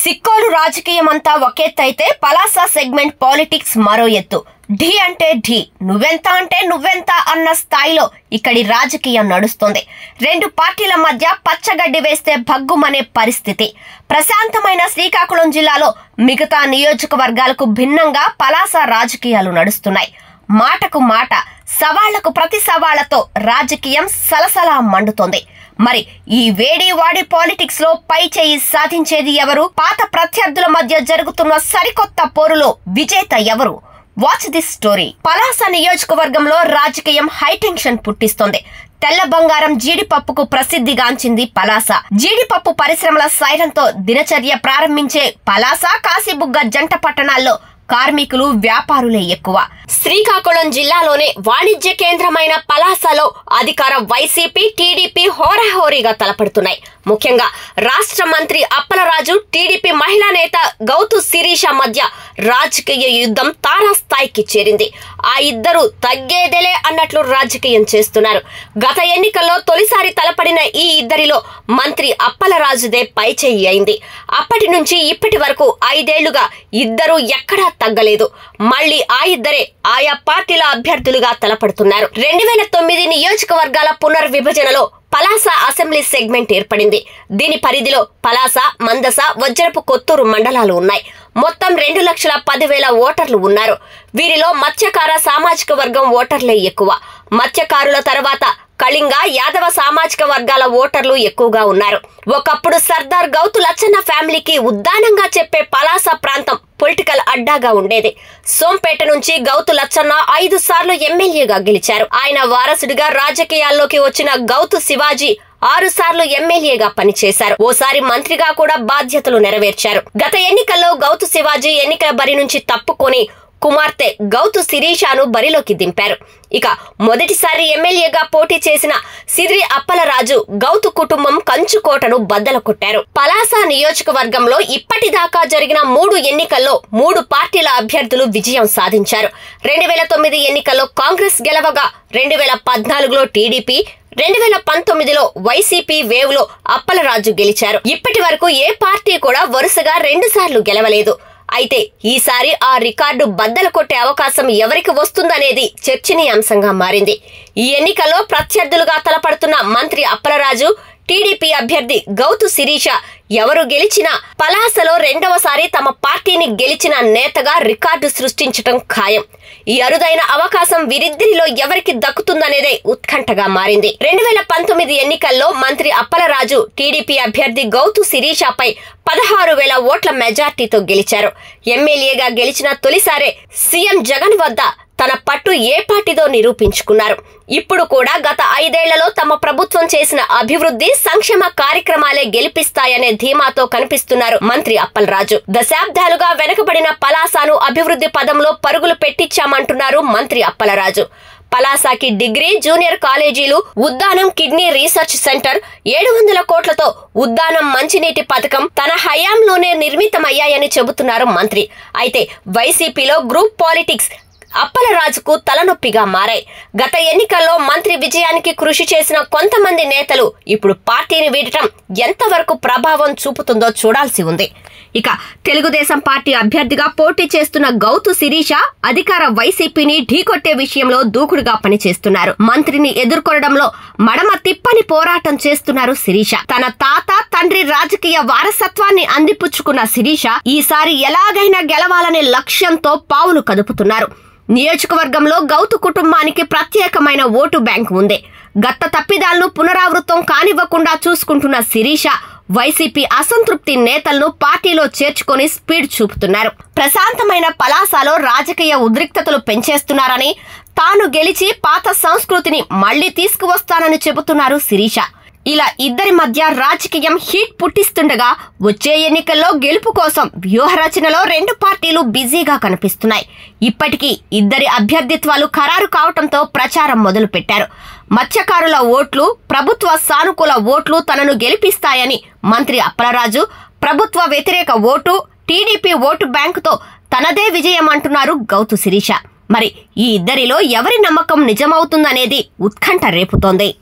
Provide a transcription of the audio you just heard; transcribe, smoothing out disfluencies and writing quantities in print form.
Sikkolu రాజకీయమంతా ఒకెత్తైతే Palasa segment politics మరో ఎత్తు. ఢీ అంటే ఢీ, నువ్వెంత అంటే నువ్వెంత అన్న స్థాయిలో ఇక్కడి రాజకీయం నడుస్తుంది. రెండు పార్టీల మధ్య పచ్చగడ్డి వేస్తే భగ్గుమనే పరిస్థితి. ప్రశాంతమైన శ్రీకాకుళం జిల్లాలో మిగతా నియోజకవర్గాలకు భిన్నంగా పలాస రాజకీయాలు నడుస్తున్నాయి. మాటకు మాట, సవాళ్లకు ప్రతి సవాళ్లతో రాజకీయం సలసలా మండుతోంది. మరి ఈ వేడివాడి పాలిటిక్స్ లో పై చేయి సాధించేది ఎవరు? పాత ప్రత్యర్థుల మధ్య జరుగుతున్న సరికొత్త పోరులో విజేత ఎవరు? Watch this story. పలాస నియోజకవర్గంలో రాజకీయం హైటెన్షన్ పుట్టిస్తోంది. తెల్ల బంగారం జీడిపప్పుకు ప్రసిద్ధిగాంచింది పలాస. జీడిపప్పు పరిశ్రమల సైరంతో దినచర్య ప్రారంభించే పలాస, కాశీబుగ్గ జంట పట్టణాల్లో కార్మికులు, వ్యాపారులే ఎక్కువ. శ్రీకాకుళం జిల్లాలోనే వాణిజ్య కేంద్రమైన పలాసలో అధికార వైసీపీ, టీడీపీ హోరాహోరీగా తలపడుతున్నాయి. ముఖ్యంగా రాష్ట్ర మంత్రి అప్పలరాజు, టీడీపీ మహిళా నేత గౌతు శిరీష మధ్య రాజకీయ యుద్ధం తారాస్థాయికి చేరింది. ఆ ఇద్దరు తగ్గేదేలే అన్నట్లు రాజకీయం చేస్తున్నారు. గత ఎన్నికల్లో తొలిసారి తలపడిన ఈ ఇద్దరిలో మంత్రి అప్పలరాజుదే పైచేయి అయింది. అప్పటి నుంచి ఇప్పటి వరకు 5 ఏళ్లుగా ఇద్దరు ఎక్కడా తగ్గలేదు. మళ్లీ ఆ ఇద్దరే ఆయా పార్టీల అభ్యర్థులుగా తలపడుతున్నారు. 2009 నియోజకవర్గాల పునర్విభజనలో పలాస అసెంబ్లీ సెగ్మెంట్ ఏర్పడింది. దీని పరిధిలో పలాస, మందస, వజ్రపు కొత్తూరు మండలాలు ఉన్నాయి. మొత్తం 2,10,000 ఓటర్లు ఉన్నారు. వీరిలో మత్స్యకార సామాజిక వర్గం ఓటర్లే ఎక్కువ. మత్స్యకారుల తర్వాత కళింగ, యాదవ సామాజిక వర్గాల ఓటర్లు ఎక్కువగా ఉన్నారు. ఒకప్పుడు సర్దార్ గౌతు లచ్చన్న ఫ్యామిలీకి ఉద్దానంగా చెప్పే పలాస ప్రాంతం పొలిటికల్ అడ్డాగా ఉండేది. సోంపేట నుంచి గౌతు లచ్చన్న 5 సార్లు ఎమ్మెల్యేగా గెలిచారు. ఆయన వారసుడిగా రాజకీయాల్లోకి వచ్చిన గౌతు శివాజీ 6 సార్లు ఎమ్మెల్యేగా పనిచేశారు. ఓసారి మంత్రిగా కూడా బాధ్యతలు నెరవేర్చారు. గత ఎన్నికల్లో గౌతు శివాజీ ఎన్నికల బరి నుంచి తప్పుకొని కుమార్తె గౌతు శిరీషను బరిలోకి దింపారు. ఇక మొదటిసారి ఎమ్మెల్యేగా పోటీ చేసిన సిద్రి అప్పలరాజు గౌతు కుటుంబం కంచుకోటను బద్దలు కొట్టారు. పలాస నియోజకవర్గంలో ఇప్పటిదాకా జరిగిన 3 ఎన్నికల్లో 3 పార్టీల అభ్యర్థులు విజయం సాధించారు. 2009 ఎన్నికల్లో కాంగ్రెస్ గెలవగా 2014లో టీడీపీ, 2019లో వైసీపీ వేవ్ లో అప్పలరాజు గెలిచారు. ఇప్పటి వరకు ఏ పార్టీ కూడా వరుసగా 2 సార్లు గెలవలేదు. అయితే ఈసారి ఆ రికార్డు బద్దలు కొట్టే అవకాశం ఎవరికి వస్తుందనేది చర్చనీయాంశంగా మారింది. ఈ ఎన్నికల్లో ప్రత్యర్థులుగా తలపడుతున్న మంత్రి అప్పలరాజు, టీడీపీ అభ్యర్థి గౌతు శిరీష ఎవరు గెలిచినా పలాసలో 2వసారి తమ పార్టీని గెలిచిన నేతగా రికార్డు సృష్టించటం ఖాయం. ఈ అరుదైన అవకాశం వీరిద్దరిలో ఎవరికి దక్కుతుందనేదే ఉత్కంఠగా మారింది. 2019 ఎన్నికల్లో మంత్రి అప్పలరాజు టీడీపీ అభ్యర్థి గౌతు శిరీషపై 16,000 ఓట్ల మెజార్టీతో గెలిచారు. ఎమ్మెల్యేగా గెలిచిన తొలిసారే సీఎం జగన్ వద్ద తన పట్టు ఏ పార్టీదో నిరూపించుకున్నారు. ఇప్పుడు కూడా గత 5 ఏళ్లలో తమ ప్రభుత్వం చేసిన అభివృద్ధి, సంక్షేమ కార్యక్రమాలే గెలిపిస్తాయనే ధీమాతో కనిపిస్తున్నారు మంత్రి అప్పలరాజు. దశాబ్దాలుగా వెనుకబడిన పలాసను అభివృద్ధి పదంలో పరుగులు పెట్టించామంటున్నారు మంత్రి అప్పలరాజు. పలాసకి డిగ్రీ, జూనియర్ కాలేజీలు, ఉద్దానం కిడ్నీ రీసెర్చ్ సెంటర్, 700 కోట్లతో ఉద్దానం మంచినీటి పథకం తన హయాంలోనే నిర్మితమయ్యాయని చెబుతున్నారు మంత్రి. అయితే వైసీపీలో గ్రూప్ పాలిటిక్స్ అప్పలరాజుకు తలనొప్పిగా మారాయి. గత ఎన్నికల్లో మంత్రి విజయానికి కృషి చేసిన కొంతమంది నేతలు ఇప్పుడు పార్టీని వీడటం ఎంతవరకు ప్రభావం చూపుతుందో చూడాల్సి ఉంది. ఇక తెలుగుదేశం పార్టీ అభ్యర్థిగా పోటీ చేస్తున్న గౌతు శిరీష అధికార వైసీపీని ఢీకొట్టే విషయంలో దూకుడుగా పనిచేస్తున్నారు. మంత్రిని ఎదుర్కొనడంలో మడమ తిప్పని పోరాటం చేస్తున్నారు శిరీష. తన తాత, తండ్రి రాజకీయ వారసత్వాన్ని అందిపుచ్చుకున్న శిరీష ఈసారి ఎలాగైనా గెలవాలనే లక్ష్యంతో పావులు కదుపుతున్నారు. నియోజకవర్గంలో గౌతు కుటుంబానికి ప్రత్యేకమైన ఓటు బ్యాంక్ ఉంది. గత తప్పిదాలను పునరావృతం కానివ్వకుండా చూసుకుంటున్న శిరీష వైసీపీ అసంతృప్తి నేతలను పార్టీలో చేర్చుకొని స్పీడ్ చూపుతున్నారు. ప్రశాంతమైన పలాసలో రాజకీయ ఉద్రిక్తతలు పెంచేస్తున్నారని, తాను గెలిచి పాత సంస్కృతిని మళ్లీ తీసుకువస్తానని చెబుతున్నారు శిరీష. ఇలా ఇద్దరి మధ్య రాజకీయం హీట్ పుట్టిస్తుండగా వచ్చే ఎన్నికల్లో గెలుపు కోసం వ్యూహరచనలో 2 పార్టీలు బిజీగా కనిపిస్తున్నాయి. ఇప్పటికీ ఇద్దరి అభ్యర్థిత్వాలు ఖరారు కావడంతో ప్రచారం మొదలుపెట్టారు. మత్స్యకారుల ఓట్లు, ప్రభుత్వ సానుకూల ఓట్లు తనను గెలిపిస్తాయని మంత్రి అప్పలరాజు, ప్రభుత్వ వ్యతిరేక ఓటు, టీడీపీ ఓటు బ్యాంకుతో తనదే విజయం అంటున్నారు గౌతు శిరీష. మరి ఈ ఇద్దరిలో ఎవరి నమ్మకం నిజమవుతుందనేది ఉత్కంఠ రేపుతోంది.